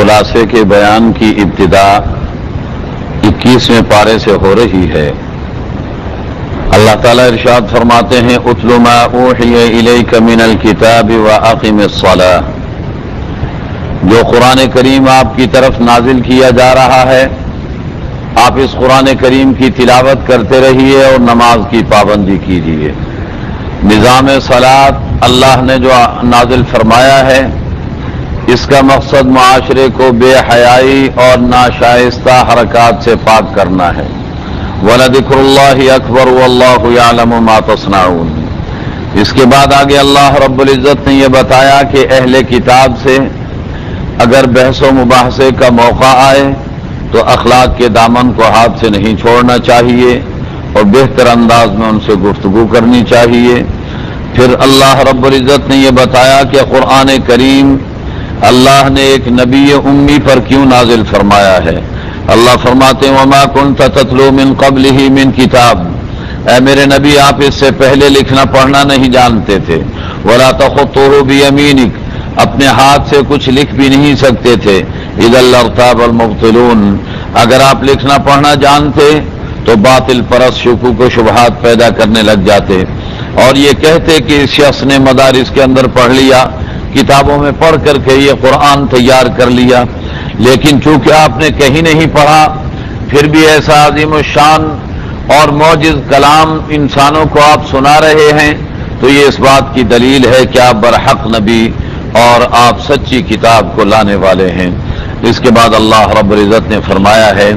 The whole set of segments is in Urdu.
خلاصے کے بیان کی ابتدا 21ویں پارے سے ہو رہی ہے۔ اللہ تعالیٰ ارشاد فرماتے ہیں اتل ما اوحی الیک من الکتاب واقم الصلاۃ، جو قرآن کریم آپ کی طرف نازل کیا جا رہا ہے آپ اس قرآن کریم کی تلاوت کرتے رہیے اور نماز کی پابندی کیجیے۔ نظام صلاۃ اللہ نے جو نازل فرمایا ہے اس کا مقصد معاشرے کو بے حیائی اور ناشائستہ حرکات سے پاک کرنا ہے۔ وَلَذِكْرُ اللَّهِ أَكْبَرُ وَاللَّهُ يَعْلَمُ مَا تَصْنَعُونَ۔ اس کے بعد آگے اللہ رب العزت نے یہ بتایا کہ اہل کتاب سے اگر بحث و مباحثے کا موقع آئے تو اخلاق کے دامن کو ہاتھ سے نہیں چھوڑنا چاہیے اور بہتر انداز میں ان سے گفتگو کرنی چاہیے۔ پھر اللہ رب العزت نے یہ بتایا کہ قرآن کریم اللہ نے ایک نبی امی پر کیوں نازل فرمایا ہے۔ اللہ فرماتے ہیں وما كنت تتلو من قبله من کتاب، اے میرے نبی آپ اس سے پہلے لکھنا پڑھنا نہیں جانتے تھے۔ ولا تخطه بيمينك، اپنے ہاتھ سے کچھ لکھ بھی نہیں سکتے تھے۔ اذا لارتاب المبطلون، اگر آپ لکھنا پڑھنا جانتے تو باطل پرست شکوک و شبہات پیدا کرنے لگ جاتے اور یہ کہتے کہ اس شخص نے مدارس کے اندر پڑھ لیا، کتابوں میں پڑھ کر کے یہ قرآن تیار کر لیا، لیکن چونکہ آپ نے کہیں نہیں پڑھا پھر بھی ایسا عظیم الشان اور معجز کلام انسانوں کو آپ سنا رہے ہیں تو یہ اس بات کی دلیل ہے کہ آپ برحق نبی اور آپ سچی کتاب کو لانے والے ہیں۔ اس کے بعد اللہ رب العزت نے فرمایا ہے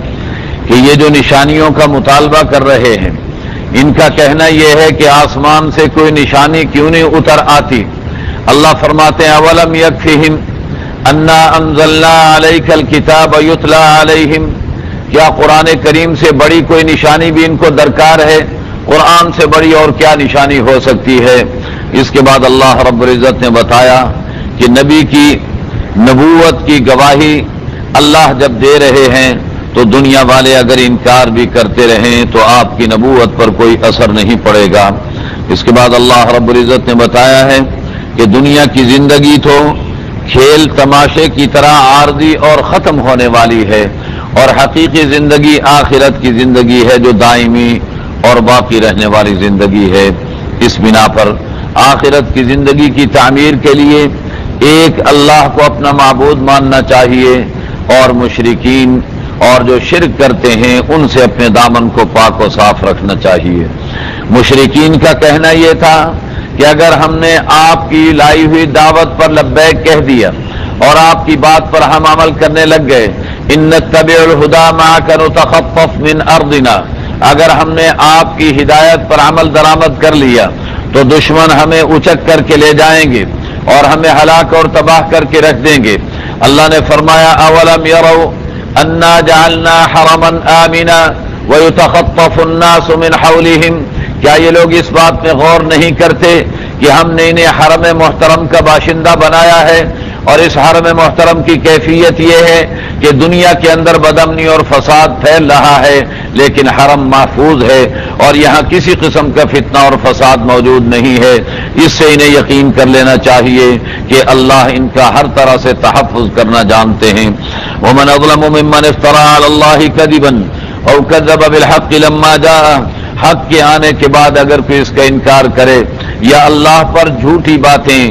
کہ یہ جو نشانیوں کا مطالبہ کر رہے ہیں ان کا کہنا یہ ہے کہ آسمان سے کوئی نشانی کیوں نہیں اتر آتی۔ اللہ فرماتے ہیں اولم یکفہم انا انزلنا علیک الکتاب یتلی علیہم، کیا قرآن کریم سے بڑی کوئی نشانی بھی ان کو درکار ہے؟ قرآن سے بڑی اور کیا نشانی ہو سکتی ہے؟ اس کے بعد اللہ رب العزت نے بتایا کہ نبی کی نبوت کی گواہی اللہ جب دے رہے ہیں تو دنیا والے اگر انکار بھی کرتے رہیں تو آپ کی نبوت پر کوئی اثر نہیں پڑے گا۔ اس کے بعد اللہ رب العزت نے بتایا ہے کہ دنیا کی زندگی تو کھیل تماشے کی طرح عارضی اور ختم ہونے والی ہے اور حقیقی زندگی آخرت کی زندگی ہے جو دائمی اور باقی رہنے والی زندگی ہے۔ اس بنا پر آخرت کی زندگی کی تعمیر کے لیے ایک اللہ کو اپنا معبود ماننا چاہیے اور مشرکین اور جو شرک کرتے ہیں ان سے اپنے دامن کو پاک و صاف رکھنا چاہیے۔ مشرکین کا کہنا یہ تھا کہ اگر ہم نے آپ کی لائی ہوئی دعوت پر لبیک کہہ دیا اور آپ کی بات پر ہم عمل کرنے لگ گئے ان نتبع الہدی معک نتخطف من ارضنا، اگر ہم نے آپ کی ہدایت پر عمل درآمد کر لیا تو دشمن ہمیں اچک کر کے لے جائیں گے اور ہمیں ہلاک اور تباہ کر کے رکھ دیں گے۔ اللہ نے فرمایا اولم یروا انا جعلنا حرما آمنا ويتخطف الناس من حولهم، کیا یہ لوگ اس بات میں غور نہیں کرتے کہ ہم نے انہیں حرم محترم کا باشندہ بنایا ہے اور اس حرم محترم کی کیفیت یہ ہے کہ دنیا کے اندر بدامنی اور فساد پھیل رہا ہے لیکن حرم محفوظ ہے اور یہاں کسی قسم کا فتنہ اور فساد موجود نہیں ہے۔ اس سے انہیں یقین کر لینا چاہیے کہ اللہ ان کا ہر طرح سے تحفظ کرنا جانتے ہیں۔ ومن اظلم ممن افترى على الله كذبا او كذب بالحق لما جاء، حق کے آنے کے بعد اگر کوئی اس کا انکار کرے یا اللہ پر جھوٹی باتیں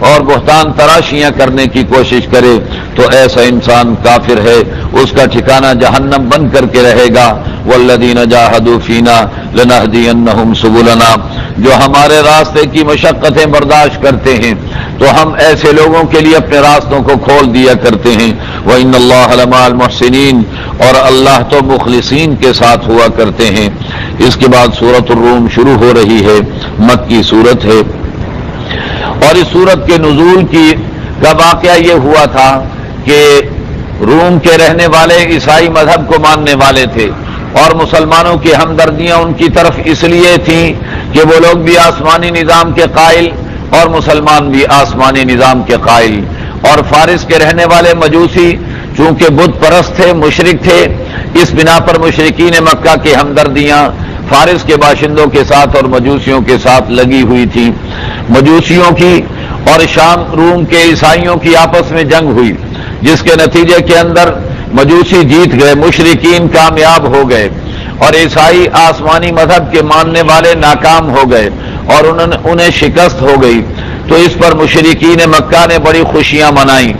اور بہتان تراشیاں کرنے کی کوشش کرے تو ایسا انسان کافر ہے، اس کا ٹھکانہ جہنم بن کر کے رہے گا۔ والذین جاہدوا فینا لنہدینہم سبلنا، جو ہمارے راستے کی مشقتیں برداشت کرتے ہیں تو ہم ایسے لوگوں کے لیے اپنے راستوں کو کھول دیا کرتے ہیں۔ وإن اللہ لمع المحسنین، اور اللہ تو مخلصین کے ساتھ ہوا کرتے ہیں۔ اس کے بعد سورۃ الروم شروع ہو رہی ہے، مکی سورت ہے اور اس سورت کے نزول کا واقعہ یہ ہوا تھا کہ روم کے رہنے والے عیسائی مذہب کو ماننے والے تھے اور مسلمانوں کی ہمدردیاں ان کی طرف اس لیے تھیں کہ وہ لوگ بھی آسمانی نظام کے قائل اور مسلمان بھی آسمانی نظام کے قائل، اور فارس کے رہنے والے مجوسی چونکہ بت پرست تھے، مشرک تھے، اس بنا پر مشرکین مکہ کی ہمدردیاں فارس کے باشندوں کے ساتھ اور مجوسیوں کے ساتھ لگی ہوئی تھی۔ مجوسیوں کی اور شام روم کے عیسائیوں کی آپس میں جنگ ہوئی، جس کے نتیجے کے اندر مجوسی جیت گئے، مشرکین کامیاب ہو گئے اور عیسائی آسمانی مذہب کے ماننے والے ناکام ہو گئے اور انہیں شکست ہو گئی۔ تو اس پر مشرکین مکہ نے بڑی خوشیاں منائیں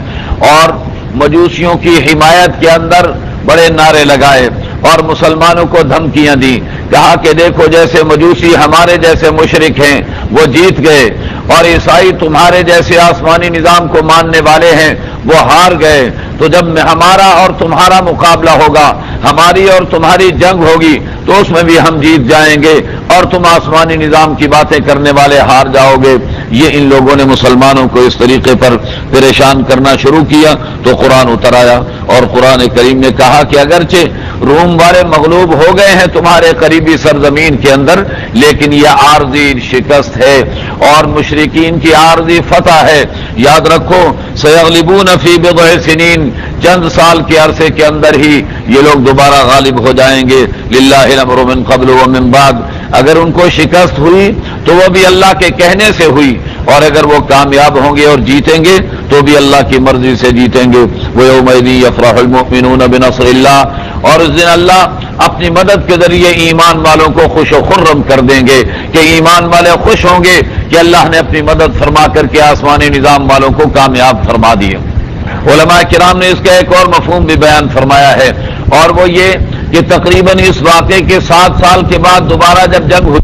اور مجوسیوں کی حمایت کے اندر بڑے نعرے لگائے اور مسلمانوں کو دھمکیاں دی، کہا کہ دیکھو جیسے مجوسی ہمارے جیسے مشرک ہیں وہ جیت گئے اور عیسائی تمہارے جیسے آسمانی نظام کو ماننے والے ہیں وہ ہار گئے، تو جب ہمارا اور تمہارا مقابلہ ہوگا، ہماری اور تمہاری جنگ ہوگی تو اس میں بھی ہم جیت جائیں گے اور تم آسمانی نظام کی باتیں کرنے والے ہار جاؤ گے۔ یہ ان لوگوں نے مسلمانوں کو اس طریقے پر پریشان کرنا شروع کیا تو قرآن اتر آیا اور قرآن کریم نے کہا کہ اگرچہ روم والے مغلوب ہو گئے ہیں تمہارے قریبی سرزمین کے اندر، لیکن یہ عارضی شکست ہے اور مشرکین کی عارضی فتح ہے۔ یاد رکھو سیغلبون فی بضع سنین، چند سال کے عرصے کے اندر ہی یہ لوگ دوبارہ غالب ہو جائیں گے۔ للہ الامر من قبل ومن بعد، اگر ان کو شکست ہوئی تو وہ بھی اللہ کے کہنے سے ہوئی اور اگر وہ کامیاب ہوں گے اور جیتیں گے تو بھی اللہ کی مرضی سے جیتیں گے۔ وَيَوْمَئِذٍ يَفْرَحُ الْمُؤْمِنُونَ بِنَصْرِ اللَّهِ، اور اس دن اللہ اپنی مدد کے ذریعے ایمان والوں کو خوش و خرم کر دیں گے کہ ایمان والے خوش ہوں گے کہ اللہ نے اپنی مدد فرما کر کے آسمانی نظام والوں کو کامیاب فرما دیا۔ علماء کرام نے اس کا ایک اور مفہوم بھی بیان فرمایا ہے اور وہ یہ کہ تقریباً اس واقعے کے 7 سال کے بعد دوبارہ جب جنگ ہوئی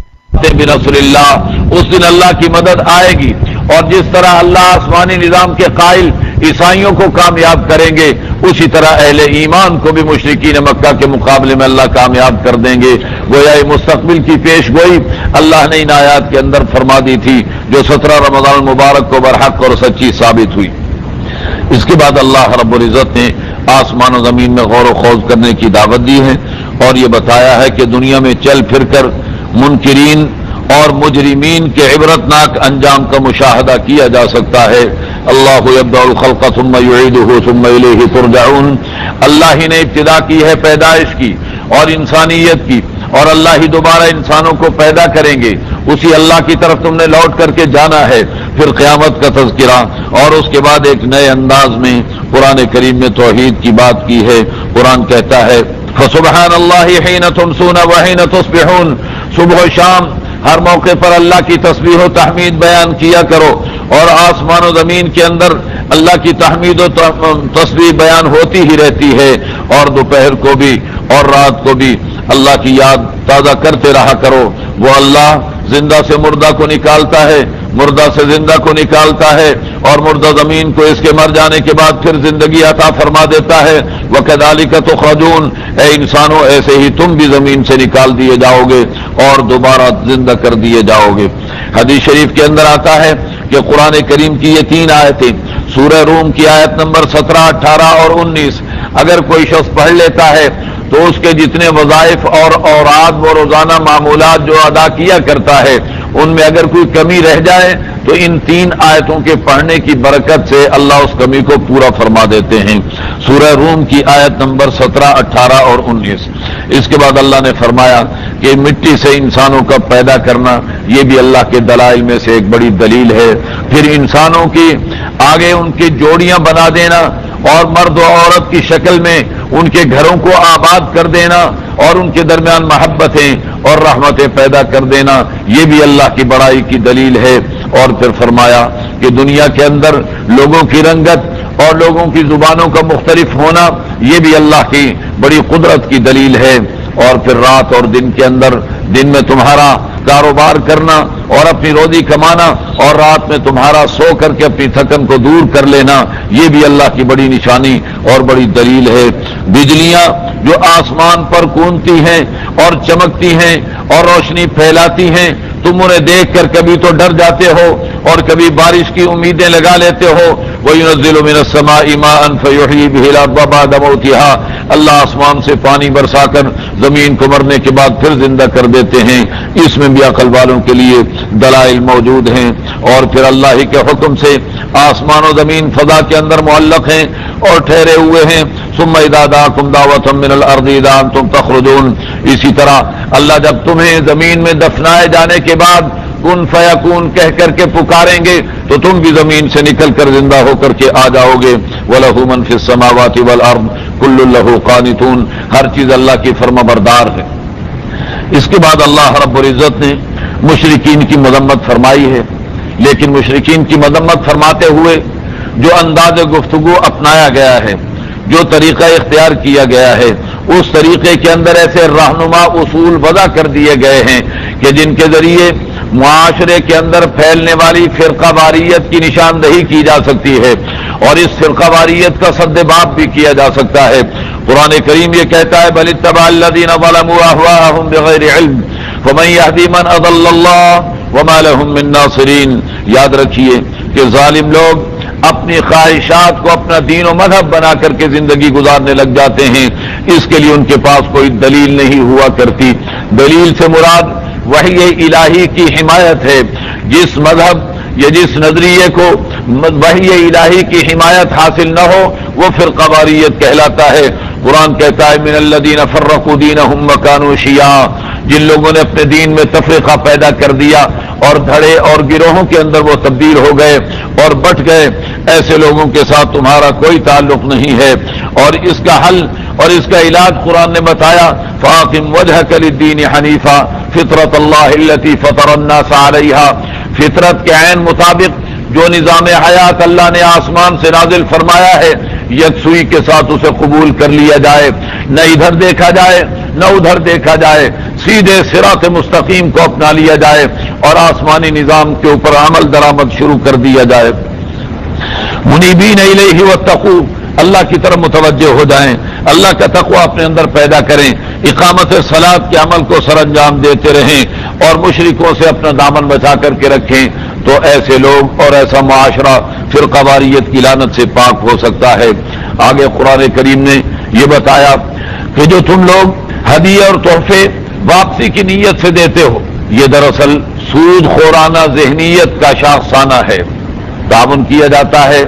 بنصر اللہ، اس دن اللہ کی مدد آئے گی اور جس طرح اللہ آسمانی نظام کے قائل عیسائیوں کو کامیاب کریں گے اسی طرح اہل ایمان کو بھی مشرکین مکہ کے مقابلے میں اللہ کامیاب کر دیں گے۔ گویا یہ مستقبل کی پیش گوئی اللہ نے ان آیات کے اندر فرما دی تھی جو 17 رمضان المبارک کو برحق اور سچی ثابت ہوئی۔ اس کے بعد اللہ رب العزت نے آسمان و زمین میں غور و خوض کرنے کی دعوت دی ہے اور یہ بتایا ہے کہ دنیا میں چل پھر کر منکرین اور مجرمین کے عبرتناک انجام کا مشاہدہ کیا جا سکتا ہے۔ اللہ یبدأ الخلق ثم یعیدہ ثم الیہ ترجعون، اللہ ہی نے ابتدا کی ہے پیدائش کی اور انسانیت کی اور اللہ ہی دوبارہ انسانوں کو پیدا کریں گے، اسی اللہ کی طرف تم نے لوٹ کر کے جانا ہے۔ پھر قیامت کا تذکرہ اور اس کے بعد ایک نئے انداز میں قرآن کریم میں توحید کی بات کی ہے۔ قرآن کہتا ہے فسبحان اللہ حین تمسون وحین تصبحون، صبح و شام ہر موقع پر اللہ کی تسبیح و تحمید بیان کیا کرو اور آسمان و زمین کے اندر اللہ کی تحمید و تسبیح بیان ہوتی ہی رہتی ہے اور دوپہر کو بھی اور رات کو بھی اللہ کی یاد تازہ کرتے رہا کرو۔ وہ اللہ زندہ سے مردہ کو نکالتا ہے، مردہ سے زندہ کو نکالتا ہے اور مردہ زمین کو اس کے مر جانے کے بعد پھر زندگی عطا فرما دیتا ہے۔ وَكَذَلِكَ تُخْرَجُونَ، اے انسانوں ایسے ہی تم بھی زمین سے نکال دیے جاؤ گے اور دوبارہ زندہ کر دیے جاؤ گے۔ حدیث شریف کے اندر آتا ہے کہ قرآن کریم کی یہ 3 آیتیں سورہ روم کی آیت نمبر 17، 18 اور 19 اگر کوئی شخص پڑھ لیتا ہے تو اس کے جتنے وظائف اور اوراد و روزانہ معمولات جو ادا کیا کرتا ہے ان میں اگر کوئی کمی رہ جائے تو ان 3 آیتوں کے پڑھنے کی برکت سے اللہ اس کمی کو پورا فرما دیتے ہیں۔ سورہ روم کی آیت نمبر 17، 18 اور 19۔ اس کے بعد اللہ نے فرمایا کہ مٹی سے انسانوں کا پیدا کرنا یہ بھی اللہ کے دلائل میں سے ایک بڑی دلیل ہے۔ پھر انسانوں کی آگے ان کی جوڑیاں بنا دینا اور مرد و عورت کی شکل میں ان کے گھروں کو آباد کر دینا اور ان کے درمیان محبتیں اور رحمتیں پیدا کر دینا یہ بھی اللہ کی بڑائی کی دلیل ہے۔ اور پھر فرمایا کہ دنیا کے اندر لوگوں کی رنگت اور لوگوں کی زبانوں کا مختلف ہونا یہ بھی اللہ کی بڑی قدرت کی دلیل ہے۔ اور پھر رات اور دن کے اندر دن میں تمہارا کاروبار کرنا اور اپنی روزی کمانا اور رات میں تمہارا سو کر کے اپنی تھکن کو دور کر لینا یہ بھی اللہ کی بڑی نشانی اور بڑی دلیل ہے۔ بجلیاں جو آسمان پر کونتی ہیں اور چمکتی ہیں اور روشنی پھیلاتی ہیں، تم انہیں دیکھ کر کبھی تو ڈر جاتے ہو اور کبھی بارش کی امیدیں لگا لیتے ہو۔ وَيُنَزِّلُ مِنَ السَّمَاءِ مَاءً فَيُحْيِي بِهِ الْأَرْضَ بَعْدَ مَوْتِهَا، اللہ آسمان سے پانی برسا کر زمین کو مرنے کے بعد پھر زندہ کر دیتے ہیں۔ اس میں بھی عقل والوں کے لیے دلائل موجود ہیں۔ اور پھر اللہ ہی کے حکم سے آسمان و زمین فضا کے اندر معلق ہیں اور ٹھہرے ہوئے ہیں۔ ثم اذا دعاكم دعوة من الارض اذا انتم تخرجون، اسی طرح اللہ جب تمہیں زمین میں دفنائے جانے کے بعد کن فیکون کہہ کر کے پکاریں گے تو تم بھی زمین سے نکل کر زندہ ہو کر کے آ جاؤ گے. وَلَهُ مَن فِي السَّمَاوَاتِ وَالْأَرْضِ كُلٌّ لَهُ قَانِتُونَ. ہر چیز اللہ کی فرما بردار ہے. اس کے بعد اللہ رب العزت نے مشرکین کی مذمت فرمائی ہے، لیکن مشرکین کی مذمت فرماتے ہوئے جو انداز گفتگو اپنایا گیا ہے، جو طریقہ اختیار کیا گیا ہے، اس طریقے کے اندر ایسے رہنما اصول وضع کر دیے گئے ہیں کہ جن کے ذریعے معاشرے کے اندر پھیلنے والی فرقہ واریت کی نشاندہی کی جا سکتی ہے اور اس فرقہ واریت کا سد باب بھی کیا جا سکتا ہے. قرآن کریم یہ کہتا ہے بل اتبع الذین ظلموا اہواءهم بغیر علم فمن یہدی من اضل اللہ وما لهم من ناصرین. یاد رکھیے کہ ظالم لوگ اپنی خواہشات کو اپنا دین و مذہب بنا کر کے زندگی گزارنے لگ جاتے ہیں، اس کے لیے ان کے پاس کوئی دلیل نہیں ہوا کرتی. دلیل سے مراد وحی الہی کی حمایت ہے. جس مذہب یا جس نظریے کو وحی الہی کی حمایت حاصل نہ ہو وہ فرقہ واریت کہلاتا ہے. قرآن کہتا ہے من الذین فرقوا دینہم وکانوا شیعا. جن لوگوں نے اپنے دین میں تفریقہ پیدا کر دیا اور دھڑے اور گروہوں کے اندر وہ تبدیل ہو گئے اور بٹ گئے، ایسے لوگوں کے ساتھ تمہارا کوئی تعلق نہیں ہے. اور اس کا حل اور اس کا علاج قرآن نے بتایا فاقم وجہک للدین حنیفا فطرت اللہ التی فطر الناس علیہا. فطرت کے عین مطابق جو نظام حیات اللہ نے آسمان سے نازل فرمایا ہے یکسوئی کے ساتھ اسے قبول کر لیا جائے، نہ ادھر دیکھا جائے نہ ادھر دیکھا جائے، سیدھے صراط مستقیم کو اپنا لیا جائے اور آسمانی نظام کے اوپر عمل درآمد شروع کر دیا جائے. منیبین الیہ واتقوا، اللہ کی طرف متوجہ ہو جائیں، اللہ کا تقوی اپنے اندر پیدا کریں، اقامت صلاۃ کے عمل کو سر انجام دیتے رہیں اور مشرکوں سے اپنا دامن بچا کر کے رکھیں. تو ایسے لوگ اور ایسا معاشرہ فرقہ واریت کی لعنت سے پاک ہو سکتا ہے. آگے قرآن کریم نے یہ بتایا کہ جو تم لوگ ہدیے اور تحفے واپسی کی نیت سے دیتے ہو یہ دراصل سود خورانہ ذہنیت کا شاخسانہ ہے. تعاون کیا جاتا ہے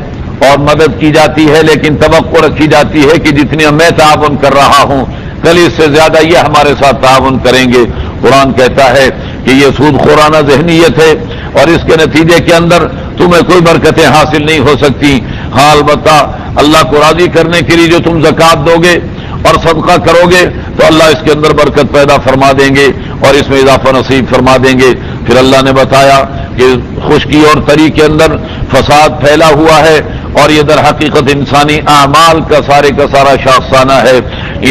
اور مدد کی جاتی ہے، لیکن توقع رکھی جاتی ہے کہ جتنی میں تعاون کر رہا ہوں کل اس سے زیادہ یہ ہمارے ساتھ تعاون کریں گے. قرآن کہتا ہے کہ یہ سود خورانہ ذہنیت ہے اور اس کے نتیجے کے اندر تمہیں کوئی برکتیں حاصل نہیں ہو سکتی. ہاں البتہ اللہ کو راضی کرنے کے لیے جو تم زکوٰۃ دو گے اور صدقہ کرو گے تو اللہ اس کے اندر برکت پیدا فرما دیں گے اور اس میں اضافہ نصیب فرما دیں گے. پھر اللہ نے بتایا کہ خشکی اور تری کے اندر فساد پھیلا ہوا ہے اور یہ در حقیقت انسانی اعمال کا سارا شاخسانہ ہے.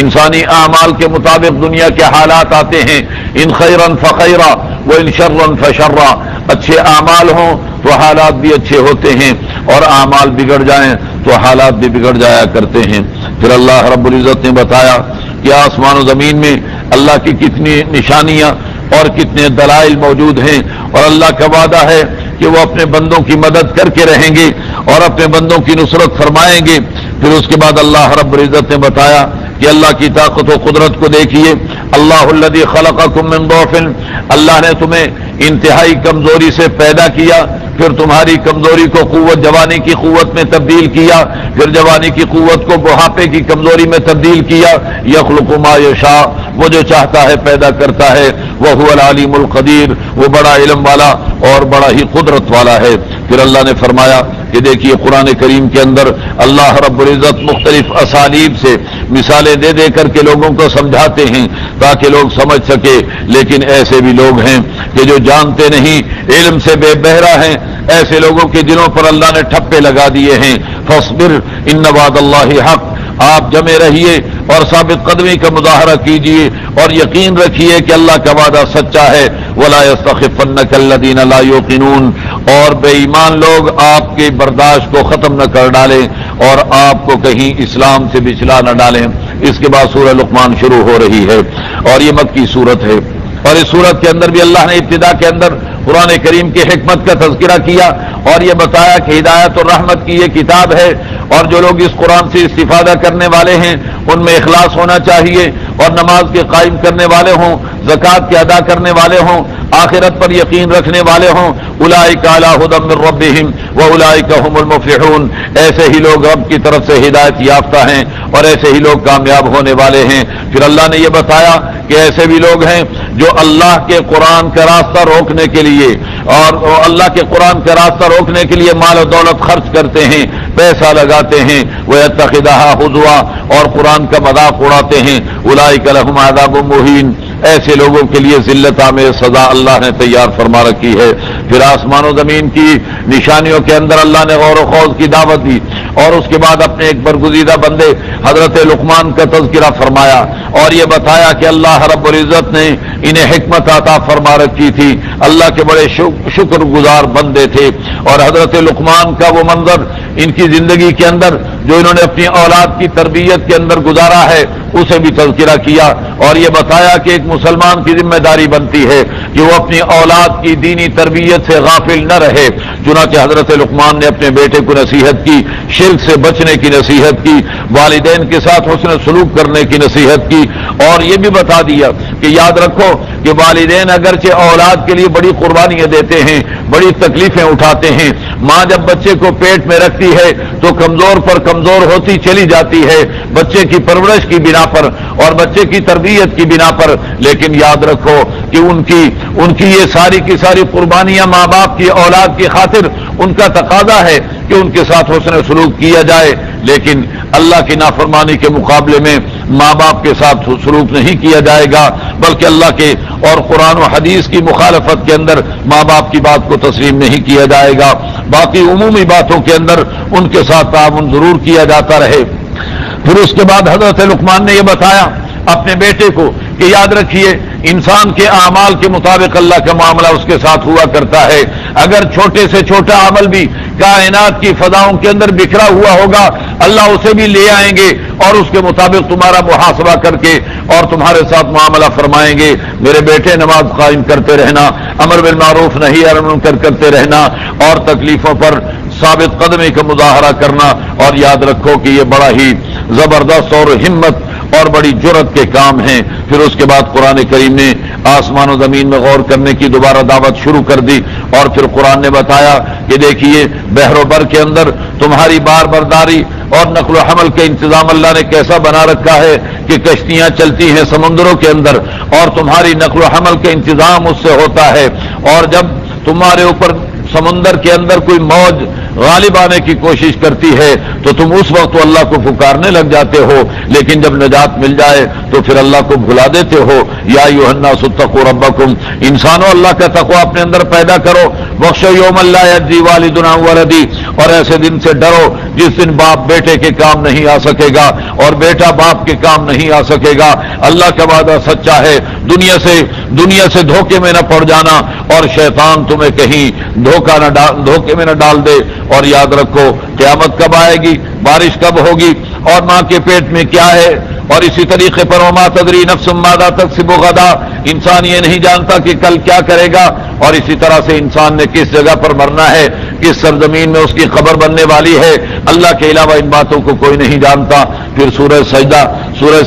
انسانی اعمال کے مطابق دنیا کے حالات آتے ہیں، ان خیرن فخیرا و ان شرن فشرا. اچھے اعمال ہوں تو حالات بھی اچھے ہوتے ہیں اور اعمال بگڑ جائیں تو حالات بھی بگڑ جایا کرتے ہیں. پھر اللہ رب العزت نے بتایا کہ آسمان و زمین میں اللہ کی کتنی نشانیاں اور کتنے دلائل موجود ہیں اور اللہ کا وعدہ ہے کہ وہ اپنے بندوں کی مدد کر کے رہیں گے اور اپنے بندوں کی نصرت فرمائیں گے. پھر اس کے بعد اللہ رب العزت نے بتایا کہ اللہ کی طاقت و قدرت کو دیکھیے. اللہ الذی خلقکم من ضعف، اللہ نے تمہیں انتہائی کمزوری سے پیدا کیا، پھر تمہاری کمزوری کو قوت جوانی کی قوت میں تبدیل کیا، پھر جوانی کی قوت کو بڑھاپے کی کمزوری میں تبدیل کیا. یخلق ما یشاء، وہ جو چاہتا ہے پیدا کرتا ہے. وہو العلیم القدیر، وہ بڑا علم والا اور بڑا ہی قدرت والا ہے. پھر اللہ نے فرمایا کہ دیکھیے قرآن کریم کے اندر اللہ رب العزت مختلف اسالیب سے مثالیں دے دے کر کے لوگوں کو سمجھاتے ہیں تاکہ لوگ سمجھ سکے. لیکن ایسے بھی لوگ ہیں کہ جو جانتے نہیں، علم سے بے بہرا ہیں. ایسے لوگوں کے دلوں پر اللہ نے ٹھپے لگا دیے ہیں. فاصبر ان وعد اللہ حق، آپ جمے رہیے اور ثابت قدمی کا مظاہرہ کیجیے اور یقین رکھیے کہ اللہ کا وعدہ سچا ہے. ولا یستخفنک الذین لا یوقنون، اور بے ایمان لوگ آپ کے برداشت کو ختم نہ کر ڈالیں اور آپ کو کہیں اسلام سے بچلا نہ ڈالیں. اس کے بعد سورہ لقمان شروع ہو رہی ہے اور یہ مکی سورت ہے اور اس سورت کے اندر بھی اللہ نے ابتدا کے اندر قرآن کریم کی حکمت کا تذکرہ کیا اور یہ بتایا کہ ہدایت اور رحمت کی یہ کتاب ہے اور جو لوگ اس قرآن سے استفادہ کرنے والے ہیں ان میں اخلاص ہونا چاہیے اور نماز کے قائم کرنے والے ہوں، زکوٰۃ کے ادا کرنے والے ہوں، آخرت پر یقین رکھنے والے ہوں، اولئک علی ھدی من ربہم واولئک ھم المفلحون، ایسے ہی لوگ رب کی طرف سے ہدایت یافتہ ہیں اور ایسے ہی لوگ کامیاب ہونے والے ہیں۔ پھر اللہ نے یہ بتایا کہ ایسے بھی لوگ ہیں جو اللہ کے قرآن کا راستہ روکنے کے لیے اور اللہ کے قرآن کا راستہ روکنے کے لیے مال و دولت خرچ کرتے ہیں، پیسہ لگاتے ہیں، وَيَتَّخِذَهَا ہُزُوًا، اور قرآن کا مذاق اڑاتے ہیں، اولئک لہم عذاب مہین، ایسے لوگوں کے لیے ذلت آمیز سزا اللہ نے تیار فرما رکھی ہے۔ پھر آسمان و زمین کی نشانیوں کے اندر اللہ نے غور و خوض کی دعوت دی اور اس کے بعد اپنے ایک برگزیدہ بندے حضرت لقمان کا تذکرہ فرمایا اور یہ بتایا کہ اللہ رب العزت نے انہیں حکمت عطا فرما رکھی تھی، اللہ کے بڑے شکر گزار بندے تھے، اور حضرت لقمان کا وہ منظر ان کی زندگی کے اندر جو انہوں نے اپنی اولاد کی تربیت کے اندر گزارا ہے اسے بھی تذکرہ کیا اور یہ بتایا کہ ایک مسلمان کی ذمہ داری بنتی ہے کہ وہ اپنی اولاد کی دینی تربیت سے غافل نہ رہے۔ چنانچہ حضرت لقمان نے اپنے بیٹے کو نصیحت کی، شرک سے بچنے کی نصیحت کی، والدین کے ساتھ حسن سلوک کرنے کی نصیحت کی، اور یہ بھی بتا دیا کہ یاد رکھو کہ والدین اگرچہ اولاد کے لیے بڑی قربانیاں دیتے ہیں، بڑی تکلیفیں اٹھاتے ہیں، ماں جب بچے کو پیٹ میں رکھتی ہے تو کمزور پر کمزور ہوتی چلی جاتی ہے بچے کی پرورش کی بنا پر اور بچے کی تربیت کی بنا پر، لیکن یاد رکھو کہ ان کی یہ ساری کی ساری قربانیاں ماں باپ کی اولاد کی خاطر ان کا تقاضا ہے کہ ان کے ساتھ حسن سلوک کیا جائے، لیکن اللہ کی نافرمانی کے مقابلے میں ماں باپ کے ساتھ سلوک نہیں کیا جائے گا، بلکہ اللہ کے اور قرآن و حدیث کی مخالفت کے اندر ماں باپ کی بات کو تسلیم نہیں کیا جائے گا، باقی عمومی باتوں کے اندر ان کے ساتھ تعاون ضرور کیا جاتا رہے۔ پھر اس کے بعد حضرت لقمان نے یہ بتایا اپنے بیٹے کو کہ یاد رکھیے انسان کے اعمال کے مطابق اللہ کا معاملہ اس کے ساتھ ہوا کرتا ہے، اگر چھوٹے سے چھوٹا عمل بھی کائنات کی فضاؤں کے اندر بکھرا ہوا ہوگا اللہ اسے بھی لے آئیں گے اور اس کے مطابق تمہارا محاسبہ کر کے اور تمہارے ساتھ معاملہ فرمائیں گے۔ میرے بیٹے نماز قائم کرتے رہنا، امر بالمعروف نہی عن المنکر کرتے رہنا اور تکلیفوں پر ثابت قدمی کا مظاہرہ کرنا، اور یاد رکھو کہ یہ بڑا ہی زبردست اور ہمت اور بڑی جرت کے کام ہیں۔ پھر اس کے بعد قرآن کریم نے آسمان و زمین میں غور کرنے کی دوبارہ دعوت شروع کر دی اور پھر قرآن نے بتایا کہ دیکھیے بحر و بر کے اندر تمہاری بار برداری اور نقل و حمل کا انتظام اللہ نے کیسا بنا رکھا ہے کہ کشتیاں چلتی ہیں سمندروں کے اندر اور تمہاری نقل و حمل کا انتظام اس سے ہوتا ہے، اور جب تمہارے اوپر سمندر کے اندر کوئی موج غالب آنے کی کوشش کرتی ہے تو تم اس وقت تو اللہ کو پکارنے لگ جاتے ہو، لیکن جب نجات مل جائے تو پھر اللہ کو بھلا دیتے ہو۔ یا ایھا الناس اتقوا ربکم، انسانوں اللہ کا تقوی اپنے اندر پیدا کرو، واخشوا یوما لا یجزی والد عن ولدہ، اور ایسے دن سے ڈرو جس دن باپ بیٹے کے کام نہیں آ سکے گا اور بیٹا باپ کے کام نہیں آ سکے گا۔ اللہ کا وعدہ سچا ہے، دنیا سے دھوکے میں نہ پڑ جانا اور شیطان تمہیں کہیں دھوکے میں نہ ڈال دے، اور یاد رکھو قیامت کب آئے گی، بارش کب ہوگی اور ماں کے پیٹ میں کیا ہے، اور اسی طریقے پر وما تدری نفس ماذا تکسب غدا، انسان یہ نہیں جانتا کہ کل کیا کرے گا، اور اسی طرح سے انسان نے کس جگہ پر مرنا ہے، کس سرزمین میں اس کی قبر بننے والی ہے، اللہ کے علاوہ ان باتوں کو کوئی نہیں جانتا۔ پھر سورہ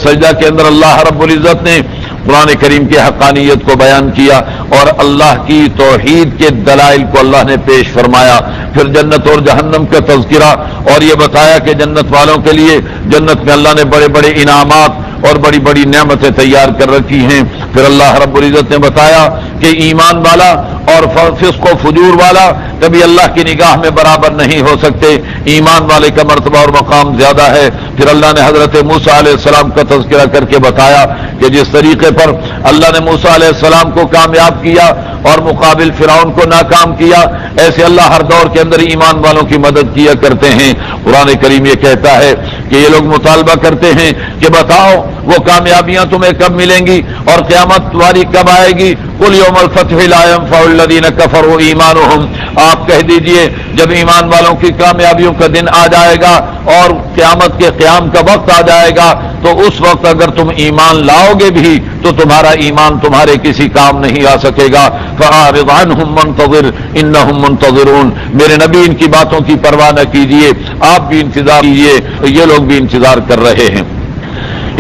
سجدہ کے اندر اللہ رب العزت نے قرآن کریم کی حقانیت کو بیان کیا اور اللہ کی توحید کے دلائل کو اللہ نے پیش فرمایا، پھر جنت اور جہنم کا تذکرہ اور یہ بتایا کہ جنت والوں کے لیے جنت میں اللہ نے بڑے بڑے انعامات اور بڑی بڑی نعمتیں تیار کر رکھی ہیں۔ پھر اللہ رب العزت نے بتایا کہ ایمان والا اور فسق و فجور والا کبھی اللہ کی نگاہ میں برابر نہیں ہو سکتے، ایمان والے کا مرتبہ اور مقام زیادہ ہے۔ پھر اللہ نے حضرت موسیٰ علیہ السلام کا تذکرہ کر کے بتایا کہ جس طریقے پر اللہ نے موسیٰ علیہ السلام کو کامیاب کیا اور مقابل فرعون کو ناکام کیا، ایسے اللہ ہر دور کے اندر ایمان والوں کی مدد کیا کرتے ہیں۔ قرآن کریم یہ کہتا ہے کہ یہ لوگ مطالبہ کرتے ہیں کہ بتاؤ وہ کامیابیاں تمہیں کب ملیں گی اور قیامت تمہاری کب آئے گی، قل یوم الفتح لا ينفع الذین کفروا ایمانہم، آپ کہہ دیجئے جب ایمان والوں کی کامیابیوں کا دن آ جائے گا اور قیامت کے قیام کا وقت آ جائے گا تو اس وقت اگر تم ایمان لاؤ گے بھی تو تمہارا ایمان تمہارے کسی کام نہیں آ سکے گا۔ فأعرض عنہم وانتظر انہم منتظرون، میرے نبی ان کی باتوں کی پرواہ نہ کیجیے، آپ بھی انتظار کیجیے، یہ لوگ بھی انتظار کر رہے ہیں۔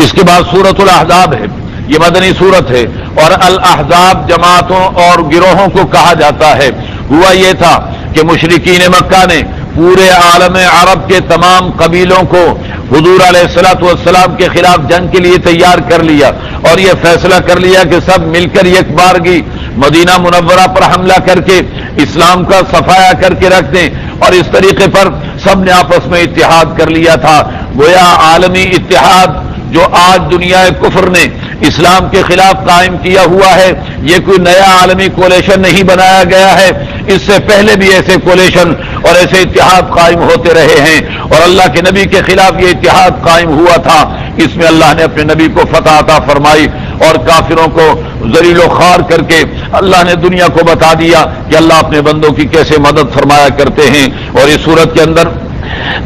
اس کے بعد سورۃ الاحزاب ہے، یہ مدنی سورت ہے، اور الاحزاب جماعتوں اور گروہوں کو کہا جاتا ہے۔ ہوا یہ تھا کہ مشرکین مکہ نے پورے عالم عرب کے تمام قبیلوں کو حضور علیہ الصلوۃ والسلام کے خلاف جنگ کے لیے تیار کر لیا، اور یہ فیصلہ کر لیا کہ سب مل کر یک بارگی مدینہ منورہ پر حملہ کر کے اسلام کا صفایا کر کے رکھ دیں، اور اس طریقے پر سب نے آپس میں اتحاد کر لیا تھا۔ گویا عالمی اتحاد جو آج دنیا کفر نے اسلام کے خلاف قائم کیا ہوا ہے، یہ کوئی نیا عالمی کولیشن نہیں بنایا گیا ہے، اس سے پہلے بھی ایسے کولیشن اور ایسے اتحاد قائم ہوتے رہے ہیں، اور اللہ کے نبی کے خلاف یہ اتحاد قائم ہوا تھا۔ اس میں اللہ نے اپنے نبی کو فتح عطا فرمائی، اور کافروں کو ذلیل و خوار کر کے اللہ نے دنیا کو بتا دیا کہ اللہ اپنے بندوں کی کیسے مدد فرمایا کرتے ہیں۔ اور اس صورت کے اندر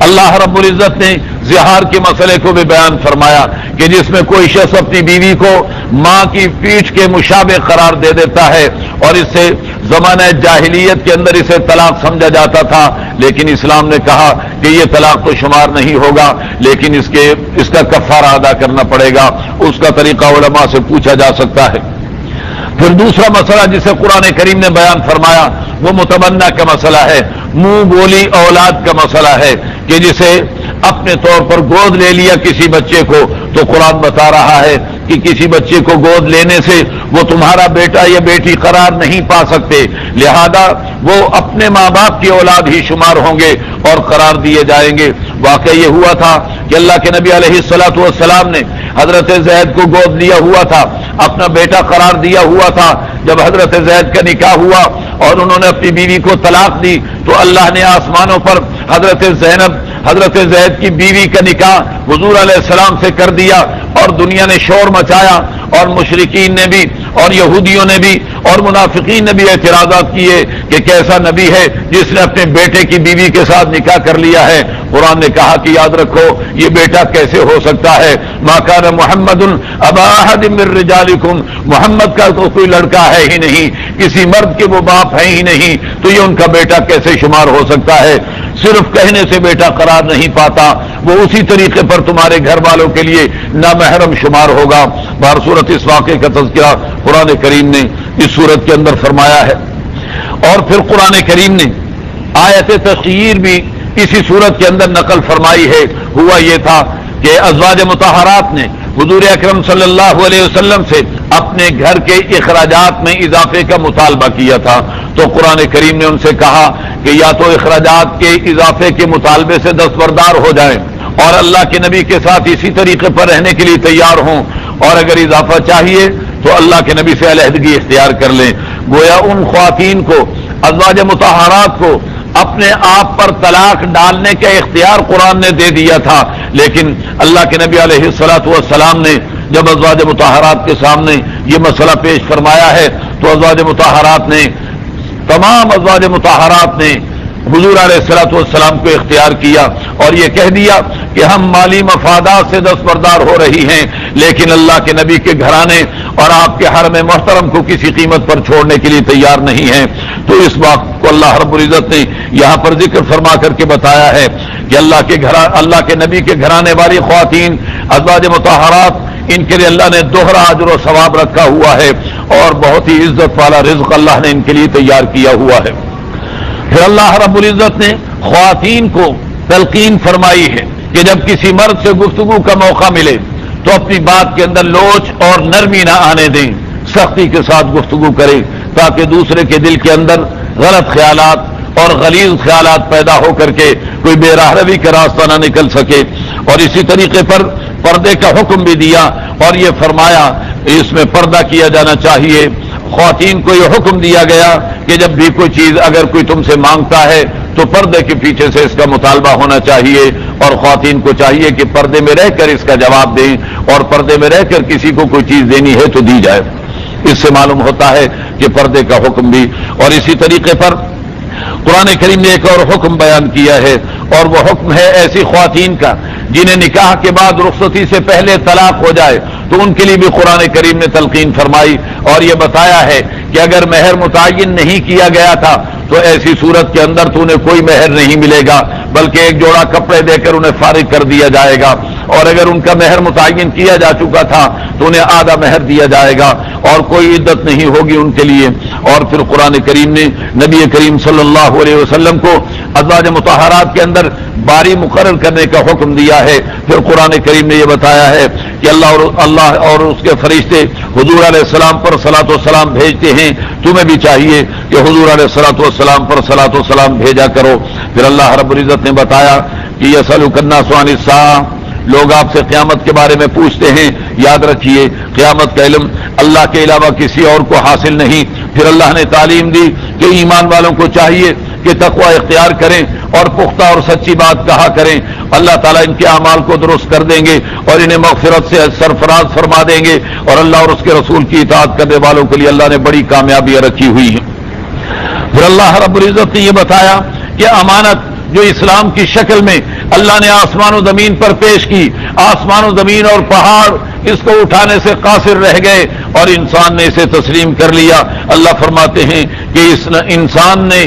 اللہ رب العزت نے زہار کے مسئلے کو بھی بیان فرمایا کہ جس میں کوئی شخص اپنی بیوی کو ماں کی پیٹھ کے مشابہ قرار دے دیتا ہے، اور اس سے زمانہ جاہلیت کے اندر اسے طلاق سمجھا جاتا تھا، لیکن اسلام نے کہا کہ یہ طلاق تو شمار نہیں ہوگا، لیکن اس کا کفارہ ادا کرنا پڑے گا۔ اس کا طریقہ علماء سے پوچھا جا سکتا ہے۔ پھر دوسرا مسئلہ جسے قرآن کریم نے بیان فرمایا وہ متمنا کا مسئلہ ہے، منہ بولی اولاد کا مسئلہ ہے، کہ جسے اپنے طور پر گود لے لیا کسی بچے کو، تو قرآن بتا رہا ہے کہ کسی بچے کو گود لینے سے وہ تمہارا بیٹا یا بیٹی قرار نہیں پا سکتے، لہذا وہ اپنے ماں باپ کی اولاد ہی شمار ہوں گے اور قرار دیے جائیں گے۔ واقعہ یہ ہوا تھا کہ اللہ کے نبی علیہ الصلوۃ والسلام نے حضرت زید کو گود لیا ہوا تھا، اپنا بیٹا قرار دیا ہوا تھا۔ جب حضرت زید کا نکاح ہوا اور انہوں نے اپنی بیوی کو طلاق دی، تو اللہ نے آسمانوں پر حضرت زید کی بیوی کا نکاح حضور علیہ السلام سے کر دیا، اور دنیا نے شور مچایا، اور مشرکین نے بھی اور یہودیوں نے بھی اور منافقین نے بھی اعتراضات کیے کہ کیسا نبی ہے جس نے اپنے بیٹے کی بیوی کے ساتھ نکاح کر لیا ہے۔ قرآن نے کہا کہ یاد رکھو یہ بیٹا کیسے ہو سکتا ہے، ما کان محمد ابا احد من رجالکم، محمد کا تو کوئی لڑکا ہے ہی نہیں، کسی مرد کے وہ باپ ہے ہی نہیں، تو یہ ان کا بیٹا کیسے شمار ہو سکتا ہے؟ صرف کہنے سے بیٹا قرار نہیں پاتا، وہ اسی طریقے پر تمہارے گھر والوں کے لیے نامحرم شمار ہوگا۔ بہر صورت اس واقعے کا تذکرہ قرآن کریم نے اس صورت کے اندر فرمایا ہے۔ اور پھر قرآن کریم نے آیت تخیر بھی اسی صورت کے اندر نقل فرمائی ہے۔ ہوا یہ تھا کہ ازواج مطہرات نے حضور اکرم صلی اللہ علیہ وسلم سے اپنے گھر کے اخراجات میں اضافے کا مطالبہ کیا تھا، تو قرآن کریم نے ان سے کہا کہ یا تو اخراجات کے اضافے کے مطالبے سے دستبردار ہو جائیں اور اللہ کے نبی کے ساتھ اسی طریقے پر رہنے کے لیے تیار ہوں، اور اگر اضافہ چاہیے تو اللہ کے نبی سے علیحدگی اختیار کر لیں۔ گویا ان خواتین کو، ازواج مطہرات کو، اپنے آپ پر طلاق ڈالنے کا اختیار قرآن نے دے دیا تھا، لیکن اللہ کے نبی علیہ الصلوۃ والسلام نے جب ازواج مطہرات کے سامنے یہ مسئلہ پیش فرمایا ہے، تو ازواج مطہرات نے، تمام ازواج مطہرات نے حضور علیہ الصلوۃ والسلام کو اختیار کیا اور یہ کہہ دیا کہ ہم مالی مفادات سے دستبردار ہو رہی ہیں، لیکن اللہ کے نبی کے گھرانے اور آپ کے حرم محترم کو کسی قیمت پر چھوڑنے کے لیے تیار نہیں ہیں۔ تو اس بات کو اللہ رب العزت نے یہاں پر ذکر فرما کر کے بتایا ہے کہ اللہ کے نبی کے گھرانے والی خواتین ازواج مطہرات، ان کے لیے اللہ نے دوہرا اجر و ثواب رکھا ہوا ہے، اور بہت ہی عزت والا رزق اللہ نے ان کے لیے تیار کیا ہوا ہے۔ پھر اللہ رب العزت نے خواتین کو تلقین فرمائی ہے کہ جب کسی مرد سے گفتگو کا موقع ملے تو اپنی بات کے اندر لوچ اور نرمی نہ آنے دیں، سختی کے ساتھ گفتگو کریں تاکہ دوسرے کے دل کے اندر غلط خیالات اور غلیظ خیالات پیدا ہو کر کے کوئی بے راہروی کا راستہ نہ نکل سکے۔ اور اسی طریقے پر پردے کا حکم بھی دیا اور یہ فرمایا اس میں پردہ کیا جانا چاہیے۔ خواتین کو یہ حکم دیا گیا کہ جب بھی کوئی چیز اگر کوئی تم سے مانگتا ہے تو پردے کے پیچھے سے اس کا مطالبہ ہونا چاہیے، اور خواتین کو چاہیے کہ پردے میں رہ کر اس کا جواب دیں، اور پردے میں رہ کر کسی کو کوئی چیز دینی ہے تو دی جائے۔ اس سے معلوم ہوتا ہے کہ پردے کا حکم بھی۔ اور اسی طریقے پر قرآن کریم نے ایک اور حکم بیان کیا ہے، اور وہ حکم ہے ایسی خواتین کا جنہیں نکاح کے بعد رخصتی سے پہلے طلاق ہو جائے، تو ان کے لیے بھی قرآن کریم نے تلقین فرمائی اور یہ بتایا ہے کہ اگر مہر متعین نہیں کیا گیا تھا تو ایسی صورت کے اندر تو انہیں کوئی مہر نہیں ملے گا، بلکہ ایک جوڑا کپڑے دے کر انہیں فارغ کر دیا جائے گا۔ اور اگر ان کا مہر متعین کیا جا چکا تھا تو انہیں آدھا مہر دیا جائے گا اور کوئی عدت نہیں ہوگی ان کے لیے۔ اور پھر قرآن کریم نے نبی کریم صلی اللہ علیہ وسلم کو ازواج مطہرات کے اندر باری مقرر کرنے کا حکم دیا ہے۔ پھر قرآن کریم نے یہ بتایا ہے کہ اللہ اور اس کے فرشتے حضور علیہ السلام پر صلاۃ و سلام بھیجتے ہیں، تمہیں بھی چاہیے کہ حضور علیہ الصلوۃ والسلام پر صلاۃ و سلام بھیجا کرو۔ پھر اللہ رب العزت نے بتایا کہ یسألک الناس عن الساعۃ، لوگ آپ سے قیامت کے بارے میں پوچھتے ہیں، یاد رکھیے قیامت کا علم اللہ کے علاوہ کسی اور کو حاصل نہیں۔ پھر اللہ نے تعلیم دی کہ ایمان والوں کو چاہیے کہ تقوی اختیار کریں اور پختہ اور سچی بات کہا کریں، اللہ تعالیٰ ان کے اعمال کو درست کر دیں گے اور انہیں مغفرت سے سرفراز فرما دیں گے، اور اللہ اور اس کے رسول کی اطاعت کرنے والوں کے لیے اللہ نے بڑی کامیابیاں رکھی ہوئی ہیں۔ پھر اللہ رب العزت نے یہ بتایا کہ امانت جو اسلام کی شکل میں اللہ نے آسمان و زمین پر پیش کی، آسمان و زمین اور پہاڑ اس کو اٹھانے سے قاصر رہ گئے اور انسان نے اسے تسلیم کر لیا۔ اللہ فرماتے ہیں کہ انسان نے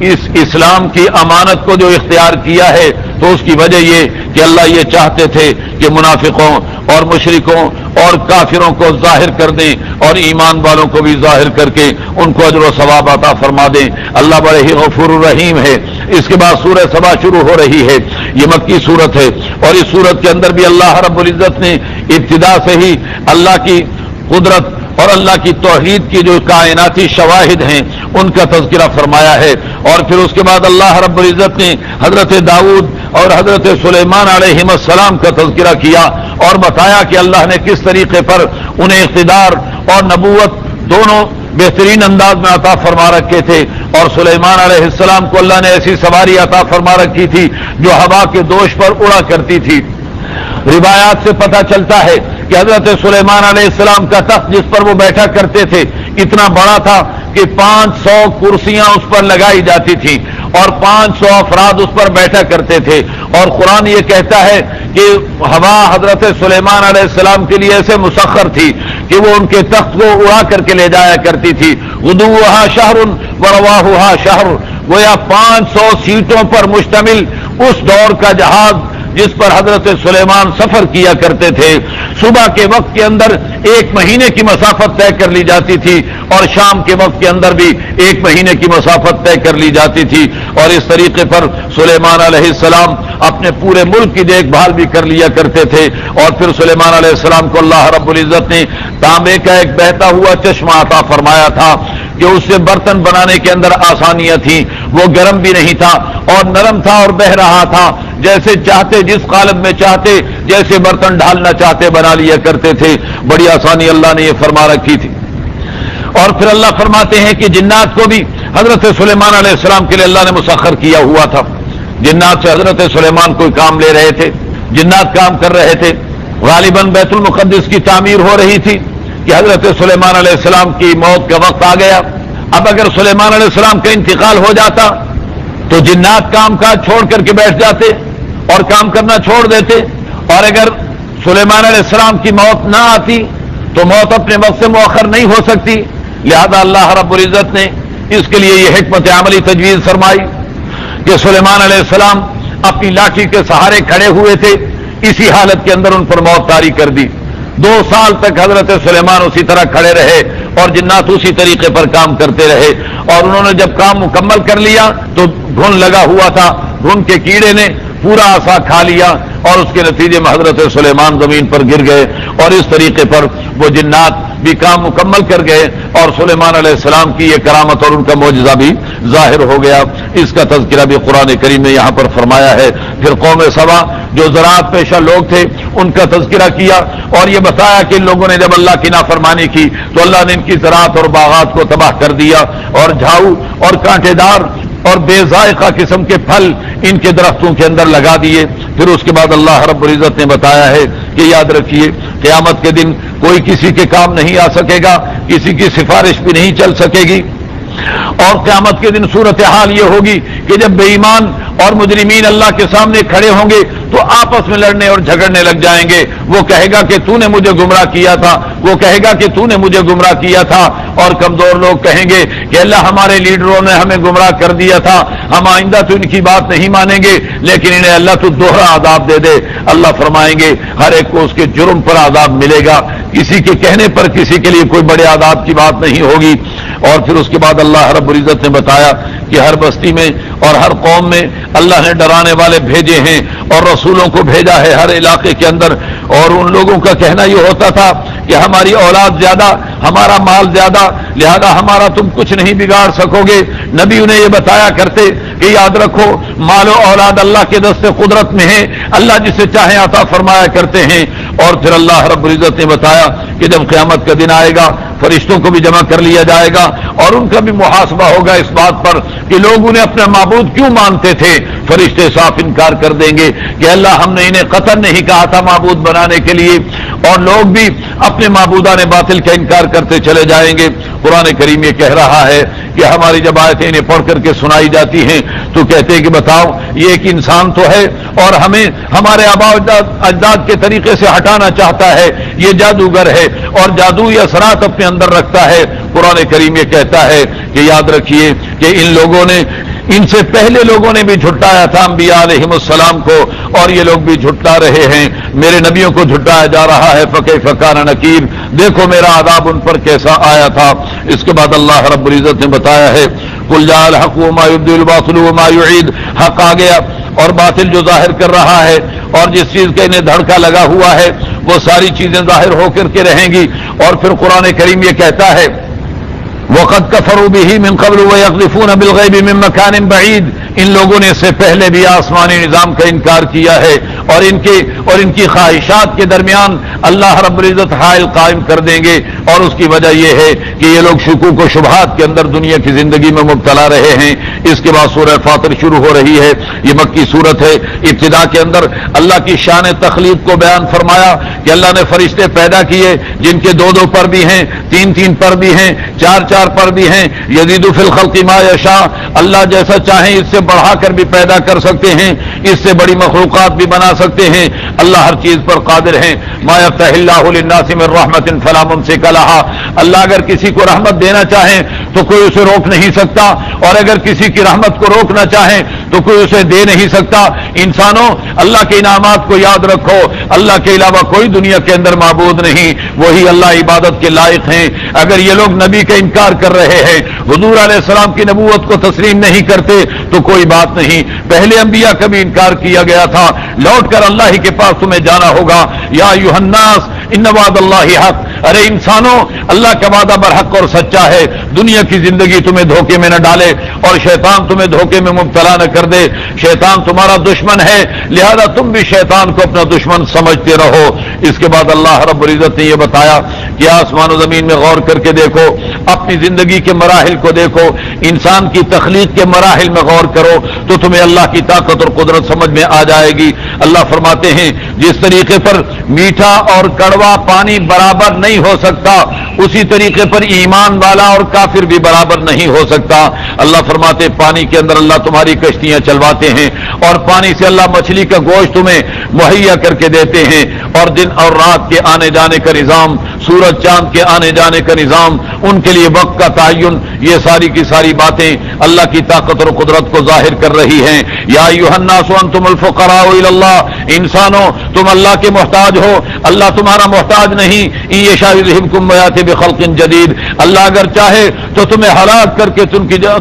اس اسلام کی امانت کو جو اختیار کیا ہے تو اس کی وجہ یہ کہ اللہ یہ چاہتے تھے کہ منافقوں اور مشرکوں اور کافروں کو ظاہر کر دیں اور ایمان والوں کو بھی ظاہر کر کے ان کو اجر و ثواب عطا فرما دیں۔ اللہ بڑے ہی غفور الرحیم ہے۔ اس کے بعد سورہ سبا شروع ہو رہی ہے، یہ مکی صورت ہے، اور اس صورت کے اندر بھی اللہ رب العزت نے ابتدا سے ہی اللہ کی قدرت اور اللہ کی توحید کی جو کائناتی شواہد ہیں ان کا تذکرہ فرمایا ہے۔ اور پھر اس کے بعد اللہ رب العزت نے حضرت داؤد اور حضرت سلیمان علیہ السلام کا تذکرہ کیا اور بتایا کہ اللہ نے کس طریقے پر انہیں اقتدار اور نبوت دونوں بہترین انداز میں عطا فرما رکھے تھے، اور سلیمان علیہ السلام کو اللہ نے ایسی سواری عطا فرما رکھی تھی جو ہوا کے دوش پر اڑا کرتی تھی۔ روایات سے پتہ چلتا ہے کہ حضرت سلیمان علیہ السلام کا تخت جس پر وہ بیٹھا کرتے تھے اتنا بڑا تھا کہ 500 کرسیاں اس پر لگائی جاتی تھیں اور 500 افراد اس پر بیٹھا کرتے تھے، اور قرآن یہ کہتا ہے کہ ہوا حضرت سلیمان علیہ السلام کے لیے ایسے مسخر تھی کہ وہ ان کے تخت کو اڑا کر کے لے جایا کرتی تھی۔ غدوہا شہر ورواہا شہر، گویا 500 سیٹوں پر مشتمل اس دور کا جہاز جس پر حضرت سلیمان سفر کیا کرتے تھے، صبح کے وقت کے اندر 1 مہینے کی مسافت طے کر لی جاتی تھی اور شام کے وقت کے اندر بھی 1 مہینے کی مسافت طے کر لی جاتی تھی، اور اس طریقے پر سلیمان علیہ السلام اپنے پورے ملک کی دیکھ بھال بھی کر لیا کرتے تھے۔ اور پھر سلیمان علیہ السلام کو اللہ رب العزت نے تانبے کا ایک بہتا ہوا چشمہ عطا فرمایا تھا کہ اس سے برتن بنانے کے اندر آسانیاں تھیں، وہ گرم بھی نہیں تھا اور نرم تھا اور بہہ رہا تھا، جیسے چاہتے جس قالب میں چاہتے جیسے برتن ڈھالنا چاہتے بنا لیا کرتے تھے، بڑی آسانی اللہ نے یہ فرما رکھی تھی۔ اور پھر اللہ فرماتے ہیں کہ جنات کو بھی حضرت سلیمان علیہ السلام کے لیے اللہ نے مسخر کیا ہوا تھا۔ جنات سے حضرت سلیمان کوئی کام لے رہے تھے، جنات کام کر رہے تھے، غالباً بیت المقدس کی تعمیر ہو رہی تھی کہ حضرت سلیمان علیہ السلام کی موت کا وقت آ گیا۔ اب اگر سلیمان علیہ السلام کا انتقال ہو جاتا تو جنات کام کاج چھوڑ کر کے بیٹھ جاتے اور کام کرنا چھوڑ دیتے، اور اگر سلیمان علیہ السلام کی موت نہ آتی تو موت اپنے وقت سے مؤخر نہیں ہو سکتی، لہذا اللہ رب العزت نے اس کے لیے یہ حکمت عملی تجویز فرمائی کہ سلیمان علیہ السلام اپنی لاٹھی کے سہارے کھڑے ہوئے تھے، اسی حالت کے اندر ان پر موت طاری کر دی۔ 2 سال تک حضرت سلیمان اسی طرح کھڑے رہے اور جنات اسی طریقے پر کام کرتے رہے، اور انہوں نے جب کام مکمل کر لیا تو گھن لگا ہوا تھا، گھن کے کیڑے نے پورا عصا کھا لیا اور اس کے نتیجے میں حضرت سلیمان زمین پر گر گئے، اور اس طریقے پر وہ جنات بھی کام مکمل کر گئے اور سلیمان علیہ السلام کی یہ کرامت اور ان کا معجزہ بھی ظاہر ہو گیا۔ اس کا تذکرہ بھی قرآن کریم نے یہاں پر فرمایا ہے۔ پھر قوم سبا جو زراعت پیشہ لوگ تھے ان کا تذکرہ کیا اور یہ بتایا کہ ان لوگوں نے جب اللہ کی نافرمانی کی تو اللہ نے ان کی زراعت اور باغات کو تباہ کر دیا، اور جھاؤ اور کانٹے دار اور بے ذائقہ قسم کے پھل ان کے درختوں کے اندر لگا دیے۔ پھر اس کے بعد اللہ رب العزت نے بتایا ہے کہ یاد رکھیے قیامت کے دن کوئی کسی کے کام نہیں آ سکے گا، کسی کی سفارش بھی نہیں چل سکے گی، اور قیامت کے دن صورتحال یہ ہوگی کہ جب بے ایمان اور مجرمین اللہ کے سامنے کھڑے ہوں گے تو آپس میں لڑنے اور جھگڑنے لگ جائیں گے. وہ کہے گا کہ تو نے مجھے گمراہ کیا تھا, وہ کہے گا کہ تو نے مجھے گمراہ کیا تھا, اور کمزور لوگ کہیں گے کہ اللہ ہمارے لیڈروں نے ہمیں گمراہ کر دیا تھا, ہم آئندہ تو ان کی بات نہیں مانیں گے, لیکن انہیں اللہ تو دوہرا عذاب دے دے. اللہ فرمائیں گے ہر ایک کو اس کے جرم پر عذاب ملے گا, کسی کے کہنے پر کسی کے لیے کوئی بڑے عذاب کی بات نہیں ہوگی. اور پھر اس کے بعد اللہ رب العزت نے بتایا کہ ہر بستی میں اور ہر قوم میں اللہ نے ڈرانے والے بھیجے ہیں اور رسولوں کو بھیجا ہے ہر علاقے کے اندر. اور ان لوگوں کا کہنا یہ ہوتا تھا کہ ہماری اولاد زیادہ, ہمارا مال زیادہ, لہذا ہمارا تم کچھ نہیں بگاڑ سکو گے. نبی انہیں یہ بتایا کرتے کہ یاد رکھو مال و اولاد اللہ کے دست قدرت میں ہے, اللہ جسے چاہے عطا فرمایا کرتے ہیں. اور پھر اللہ رب العزت نے بتایا کہ جب قیامت کا دن آئے گا فرشتوں کو بھی جمع کر لیا جائے گا اور ان کا بھی محاسبہ ہوگا اس بات پر کہ لوگ انہیں اپنا معبود کیوں مانتے تھے. فرشتے صاف انکار کر دیں گے کہ اللہ ہم نے انہیں قطعاً نہیں کہا تھا معبود بنانے کے لیے, اور لوگ بھی اپنے معبودان باطل کا انکار کرتے چلے جائیں گے. قرآن کریم یہ کہہ رہا ہے کہ ہماری جب آیتیں انہیں پڑھ کر کے سنائی جاتی ہیں تو کہتے ہیں کہ بتاؤ یہ ایک انسان تو ہے اور ہمیں ہمارے آباء اجداد کے طریقے سے ہٹانا چاہتا ہے, یہ جادوگر ہے اور جادوئی اثرات اپنے اندر رکھتا ہے. قرآن کریم یہ کہتا ہے کہ یاد رکھیے کہ ان لوگوں نے, ان سے پہلے لوگوں نے بھی جھٹلایا تھا انبیاء علیہم السلام کو, اور یہ لوگ بھی جھٹلا رہے ہیں. میرے نبیوں کو جھٹلایا جا رہا ہے. فکیف کان نکیر, دیکھو میرا عذاب ان پر کیسا آیا تھا. اس کے بعد اللہ رب العزت نے بتایا ہے قل جاء الحق وما یبدی الباطل وما یعید, حق آ گیا اور باطل جو ظاہر کر رہا ہے اور جس چیز کا انہیں دھڑکا لگا ہوا ہے وہ ساری چیزیں ظاہر ہو کر کے رہیں گی. اور پھر قرآن کریم یہ کہتا ہے وَقَدْ كَفَرُوا بِهِ مِنْ قَبْلُ وَيَقْذِفُونَ بِالْغَيْبِ مِنْ مَكَانٍ بَعِيدٍ, ان لوگوں نے اس سے پہلے بھی آسمانی نظام کا انکار کیا ہے اور ان کی خواہشات کے درمیان اللہ رب العزت حائل قائم کر دیں گے. اور اس کی وجہ یہ ہے کہ یہ لوگ شکوک و شبہات کے اندر دنیا کی زندگی میں مبتلا رہے ہیں. اس کے بعد سورہ فاطر شروع ہو رہی ہے. یہ مکی صورت ہے. ابتدا کے اندر اللہ کی شان تخلیق کو بیان فرمایا کہ اللہ نے فرشتے پیدا کیے جن کے 2 پر بھی ہیں, 3 پر بھی ہیں, 4 پر بھی ہیں. یزید فی الخلق ما یشاء, اللہ جیسا چاہیں اس سے بڑھا کر بھی پیدا کر سکتے ہیں, اس سے بڑی مخلوقات بھی بنا سکتے ہیں. اللہ ہر چیز پر قادر ہیں. ما یفتح اللہ للناس من رحمت فلا ممسک لہا, اللہ اگر کسی کو رحمت دینا چاہیں تو کوئی اسے روک نہیں سکتا, اور اگر کسی کی رحمت کو روکنا چاہیں تو کوئی اسے دے نہیں سکتا. انسانوں اللہ کے انعامات کو یاد رکھو, اللہ کے علاوہ کوئی دنیا کے اندر معبود نہیں, وہی اللہ عبادت کے لائق ہیں. اگر یہ لوگ نبی کا انکار کر رہے ہیں, حضور علیہ السلام کی نبوت کو تسلیم نہیں کرتے تو کوئی بات نہیں, پہلے انبیاء کا بھی انکار کیا گیا تھا, لوٹ کر اللہ ہی کے پاس تمہیں جانا ہوگا. یا ایھا الناس ان وعد اللہ حق, ارے انسانوں اللہ کا وعدہ برحق اور سچا ہے. دنیا کی زندگی تمہیں دھوکے میں نہ ڈالے اور شیطان تمہیں دھوکے میں مبتلا نہ کر دے. شیطان تمہارا دشمن ہے, لہذا تم بھی شیطان کو اپنا دشمن سمجھتے رہو. اس کے بعد اللہ رب العزت نے یہ بتایا کہ آسمان و زمین میں غور کر کے دیکھو, اپنی زندگی کے مراحل کو دیکھو, انسان کی تخلیق کے مراحل میں غور کرو تو تمہیں اللہ کی طاقت اور قدرت سمجھ میں آ جائے گی. اللہ فرماتے ہیں جس طریقے پر میٹھا اور کڑوا پانی برابر نہیں ہو سکتا, اسی طریقے پر ایمان والا اور کافر بھی برابر نہیں ہو سکتا. اللہ فرماتے پانی کے اندر اللہ تمہاری کشتیاں چلواتے ہیں اور پانی سے اللہ مچھلی کا گوشت تمہیں مہیا کر کے دیتے ہیں, اور دن اور رات کے آنے جانے کا نظام, سورج چاند کے آنے جانے کا نظام, ان کے لیے وقت کا تعین, یہ ساری کی ساری باتیں اللہ کی طاقت اور قدرت کو ظاہر کر رہی ہیں. یا ایھا الناس انتم الفقراء الی اللہ, انسانوں تم اللہ کے محتاج ہو, اللہ تمہارا محتاج نہیں. ان یشاء یذھبکم ویأتی بخلق جدید, اللہ اگر چاہے تو تمہیں ہلاک کر کے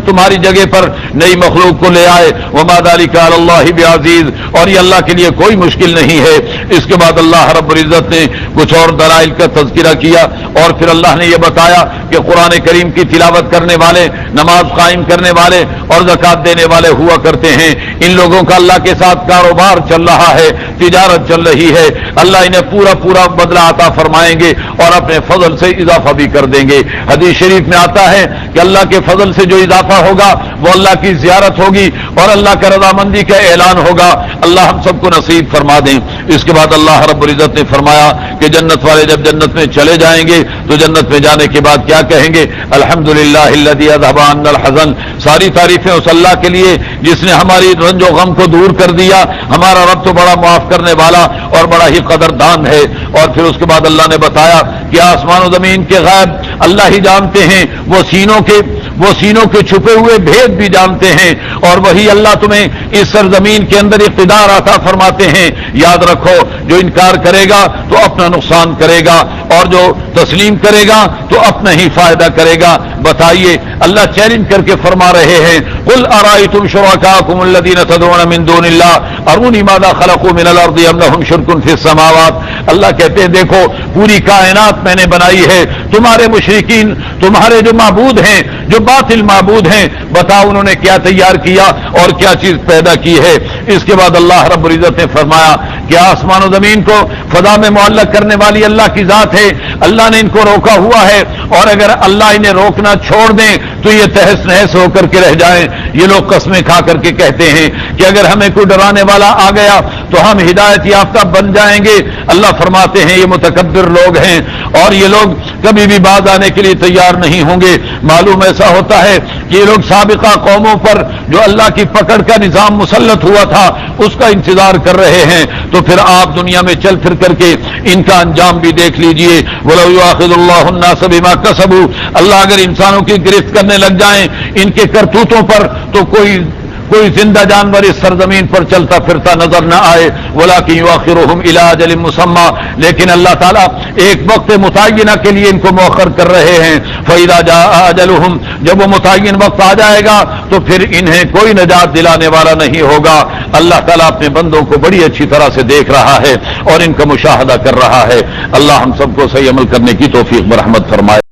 تمہاری جگہ پر نئی مخلوق کو لے آئے. وما ذلک علی اللہ بعزیز, اور یہ اللہ کے لیے کوئی مشکل نہیں ہے. اس کے بعد اللہ رب العزت نے کچھ اور دلائل کا تذکرہ کیا اور پھر اللہ نے یہ بتایا کہ قرآن کریم کی تلاوت کرنے والے, نماز قائم کرنے والے اور زکات دینے والے ہوا کرتے ہیں. ان لوگوں کا اللہ کے ساتھ کاروبار چل رہا ہے, تجارت چل رہی ہے. اللہ انہیں پورا بدلہ عطا فرمائیں گے اور اپنے فضل سے اضافہ بھی کر دیں گے. حدیث شریف میں آتا ہے کہ اللہ کے فضل سے جو اضافہ ہوگا وہ اللہ کی زیارت ہوگی اور اللہ کا رضامندی کا اعلان ہوگا. اللہ ہم سب کو نصیب فرما دیں. اس کے بعد اللہ رب العزت نے فرمایا کہ جنت والے جب جنت میں چلے جائیں گے تو جنت میں جانے کے بعد کیا کہیں گے؟ الحمدللہ الذی اذھب عنا الحزن، ساری تعریفیں اس اللہ کے لیے جس نے ہماری رنج و غم کو دور کر دیا، ہمارا رب تو بڑا معاف کرنے والا اور بڑا ہی قدردان ہے۔ اور پھر اس کے بعد اللہ نے بتایا کہ آسمان و زمین کے غیب اللہ ہی جانتے ہیں، وہ سینوں کے چھپے ہوئے بھید بھی جانتے ہیں، اور وہی اللہ تمہیں اس سرزمین کے اندر اقتدار عطا فرماتے ہیں۔ یاد رکھو، جو انکار کرے گا تو اپنا نقصان کرے گا، اور جو تسلیم کرے گا تو اپنا ہی فائدہ کرے گا۔ بتائیے، اللہ چیلنج کر کے فرما رہے ہیں، قل ارائیتم شرکاءکم الذین تدعون من دون اللہ ارونی ماذا خلقوا من الارض ام لهم شرک فی السماوات۔ اللہ کہتے ہیں دیکھو، پوری کائنات میں نے بنائی ہے، تمہارے مشرکین، تمہارے جو معبود ہیں، جو باطل معبود ہیں، بتاؤ انہوں نے کیا تیار کیا اور کیا چیز پیدا کی ہے۔ اس کے بعد اللہ رب العزت نے فرمایا کہ آسمان و زمین کو فضا میں معلق کرنے والی اللہ کی ذات ہے، اللہ نے ان کو روکا ہوا ہے، اور اگر اللہ انہیں روکنا چھوڑ دیں تو یہ تہس نہس ہو کر کے رہ جائیں۔ یہ لوگ قسمیں کھا کر کے کہتے ہیں کہ اگر ہمیں کوئی ڈرانے والا آ گیا تو ہم ہدایت یافتہ بن جائیں گے۔ اللہ فرماتے ہیں یہ متکبر لوگ ہیں، اور یہ لوگ کبھی بھی باز آنے کے لیے تیار نہیں ہوں گے۔ معلوم ایسا ہوتا ہے کہ یہ لوگ سابقہ قوموں پر جو اللہ کی پکڑ کا نظام مسلط ہوا تھا اس کا انتظار کر رہے ہیں، تو پھر آپ دنیا میں چل پھر کر کے ان کا انجام بھی دیکھ لیجئے۔ وَلَوْ يُؤَاخِذُ اللَّهُ النَّاسَ بِمَا كَسَبُوا، اللہ اگر انسانوں کی گرفت کرنے لگ جائیں ان کے کرتوتوں پر تو کوئی زندہ جانور اس سرزمین پر چلتا پھرتا نظر نہ آئے۔ وَلَٰكِن يُؤَخِّرُهُمْ إِلَىٰ أَجَلٍ مُّسَمًّى، لیکن اللہ تعالیٰ ایک وقت متعینہ کے لیے ان کو مؤخر کر رہے ہیں۔ فَإِذَا جَاءَ أَجَلُهُمْ، جب وہ متعین وقت آ جائے گا تو پھر انہیں کوئی نجات دلانے والا نہیں ہوگا۔ اللہ تعالیٰ اپنے بندوں کو بڑی اچھی طرح سے دیکھ رہا ہے اور ان کا مشاہدہ کر رہا ہے۔ اللہ ہم سب کو صحیح عمل کرنے کی توفیق برحمت فرمائے۔